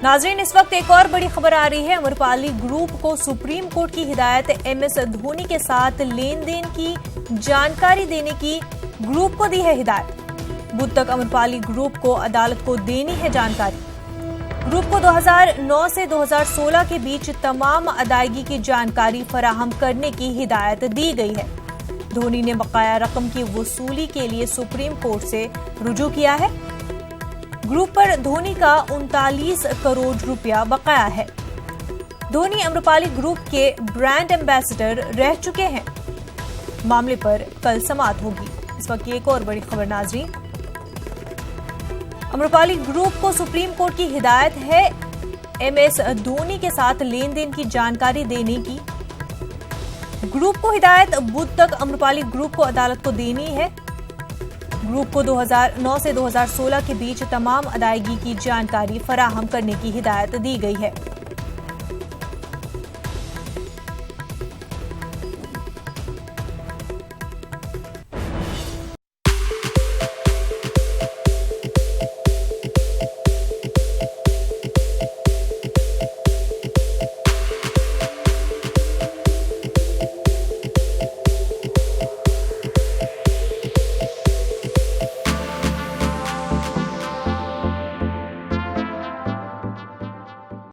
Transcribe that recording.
नाजरीन, इस वक्त एक और बड़ी खबर आ रही है। अम्रपाली ग्रुप को सुप्रीम कोर्ट की हिदायत MS धोनी के साथ लेन देन की जानकारी देने की ग्रुप को दी है हिदायत। बुध तक अम्रपाली ग्रुप को अदालत को देनी है जानकारी। ग्रुप को 2009 से 2016 के बीच तमाम अदायगी की जानकारी फराहम करने की हिदायत दी गई है। धोनी ने बकाया रकम की वसूली के लिए सुप्रीम कोर्ट से रुजू किया है। ग्रुप पर धोनी का 39 करोड़ रुपया बकाया है। धोनी अम्रपाली ग्रुप के ब्रांड एम्बेसडर रह चुके हैं। मामले पर कल समाअत होगी। इस वक्त एक और बड़ी खबर नाजरीन, अम्रपाली ग्रुप को सुप्रीम कोर्ट की हिदायत है MS धोनी के साथ लेन देन की जानकारी देने की। ग्रुप को हिदायत बुध तक अम्रपाली ग्रुप को अदालत को देनी है। ग्रुप को 2009 से 2016 के बीच तमाम अदायगी की जानकारी फराहम करने की हिदायत दी गई है।